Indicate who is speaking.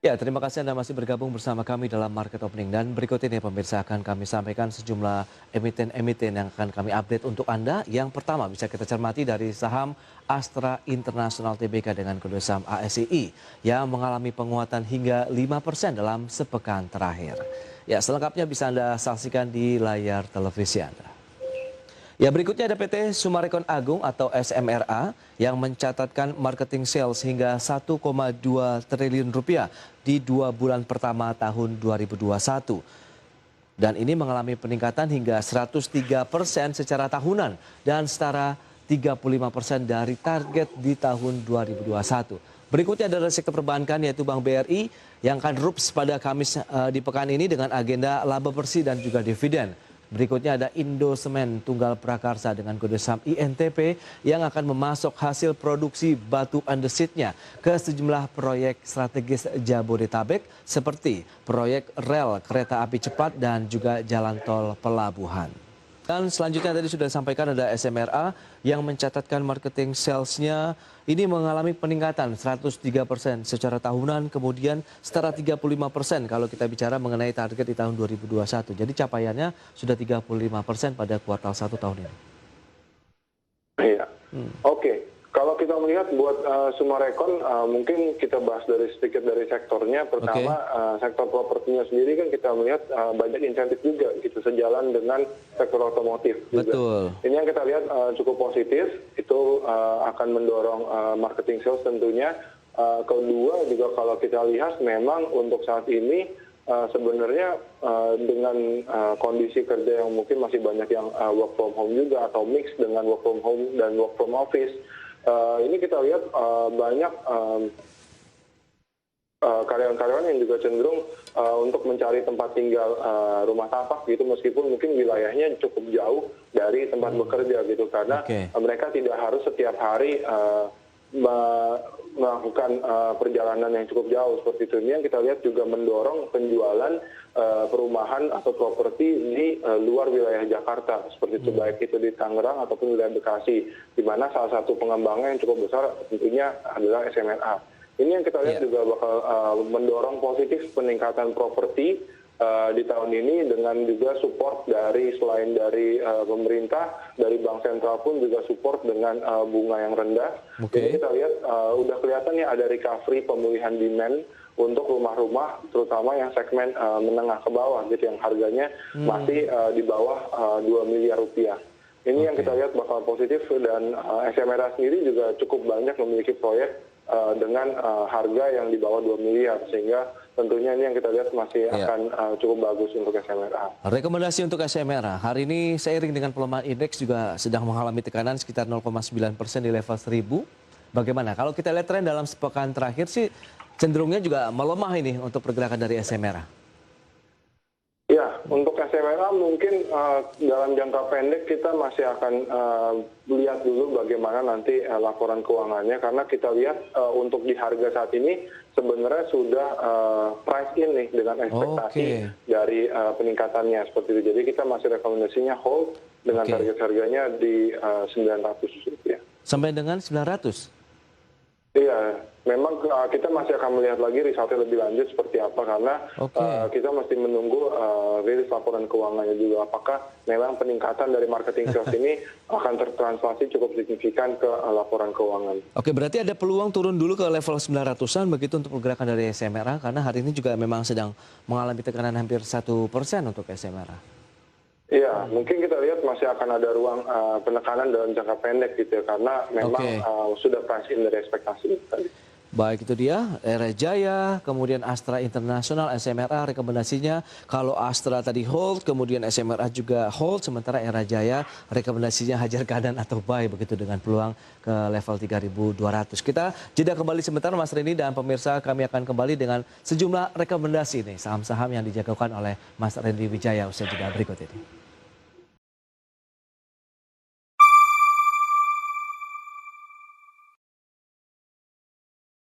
Speaker 1: Ya, terima kasih Anda masih bergabung bersama kami dalam Market Opening. Dan berikut ini pemirsa akan kami sampaikan sejumlah emiten-emiten yang akan kami update untuk Anda. Yang pertama bisa kita cermati dari saham Astra International Tbk dengan kode saham ASII yang mengalami penguatan hingga 5% dalam sepekan terakhir. Ya, selengkapnya bisa Anda saksikan di layar televisi Anda. Ya, berikutnya ada PT Summarecon Agung atau SMRA yang mencatatkan marketing sales hingga 1,2 triliun rupiah di 2 bulan pertama tahun 2021. Dan ini mengalami peningkatan hingga 103% secara tahunan dan setara 35% dari target di tahun 2021. Berikutnya adalah sektor perbankan yaitu Bank BRI yang akan rups pada Kamis di pekan ini dengan agenda laba bersih dan juga dividen. Berikutnya ada Indosemen Tunggal Prakarsa dengan kode saham INTP yang akan memasok hasil produksi batu andesitnya ke sejumlah proyek strategis Jabodetabek seperti proyek rel kereta api cepat dan juga jalan tol pelabuhan. Dan selanjutnya tadi sudah disampaikan ada SMRA yang mencatatkan marketing salesnya ini mengalami peningkatan 103% secara tahunan, kemudian setara 35% kalau kita bicara mengenai target di tahun 2021. Jadi capaiannya sudah 35% pada kuartal 1 tahun ini.
Speaker 2: Iya, oke. Kalau kita melihat buat Summarecon, mungkin kita bahas sedikit dari sektornya. Pertama, sektor propertinya sendiri kan kita melihat banyak insentif juga gitu sejalan dengan sektor otomotif juga.
Speaker 1: Betul.
Speaker 2: Ini yang kita lihat cukup positif, itu akan mendorong marketing sales tentunya. Kedua juga kalau kita lihat memang untuk saat ini sebenarnya dengan kondisi kerja yang mungkin masih banyak yang work from home juga atau mix dengan work from home dan work from office. Ini kita lihat banyak karyawan-karyawan yang juga cenderung untuk mencari tempat tinggal rumah tapak gitu meskipun mungkin wilayahnya cukup jauh dari tempat bekerja gitu karena mereka tidak harus setiap hari melakukan perjalanan yang cukup jauh seperti itu. Ini yang kita lihat juga mendorong penjualan perumahan atau properti di luar wilayah Jakarta seperti itu, baik itu di Tangerang ataupun wilayah Bekasi, di mana salah satu pengembangnya yang cukup besar tentunya adalah SMRA. Ini yang kita lihat juga bakal mendorong positif peningkatan properti di tahun ini dengan juga support selain dari pemerintah, dari bank sentral pun juga support dengan bunga yang rendah. Jadi kita lihat udah kelihatan ya ada recovery pemulihan demand untuk rumah-rumah terutama yang segmen menengah ke bawah gitu yang harganya masih di bawah 2 miliar rupiah. Ini yang kita lihat bakal positif dan SMRA sendiri juga cukup banyak memiliki proyek dengan harga yang di bawah 2 miliar sehingga tentunya ini yang kita lihat masih akan cukup bagus untuk SMRA.
Speaker 1: Rekomendasi untuk SMRA hari ini seiring dengan pelemahan indeks juga sedang mengalami tekanan sekitar 0,9% di level 1000. Bagaimana? Kalau kita lihat tren dalam sepekan terakhir sih cenderungnya juga melemah ini untuk pergerakan dari SMRA.
Speaker 2: Ya, untuk SMRA mungkin dalam jangka pendek kita masih akan lihat dulu bagaimana nanti laporan keuangannya karena kita lihat untuk di harga saat ini sebenarnya sudah price in nih dengan ekspektasi dari peningkatannya seperti itu. Jadi kita masih rekomendasinya hold dengan target harganya di 900 rupiah.
Speaker 1: Sampai dengan 900?
Speaker 2: Iya, memang kita masih akan melihat lagi resultnya lebih lanjut seperti apa karena kita masih menunggu rilis laporan keuangannya juga apakah memang peningkatan dari marketing sales ini akan tertranslasi cukup signifikan ke laporan keuangan. Oke,
Speaker 1: berarti ada peluang turun dulu ke level 900-an begitu untuk pergerakan dari SMRA karena hari ini juga memang sedang mengalami tekanan hampir 1% untuk SMRA.
Speaker 2: Iya, mungkin kita lihat masih akan ada ruang penekanan dalam jangka pendek gitu ya, karena memang sudah price in dari ekspektasi tadi.
Speaker 1: Baik, itu dia Era Jaya, kemudian Astra International, SMRA rekomendasinya kalau Astra tadi hold, kemudian SMRA juga hold, sementara Era Jaya rekomendasinya hajar kanan atau buy begitu dengan peluang ke level 3.200. Kita jeda kembali sebentar Mas Reni dan pemirsa, kami akan kembali dengan sejumlah rekomendasi nih saham-saham yang dijagokan oleh Mas Reni Wijaya usai jeda berikut ini.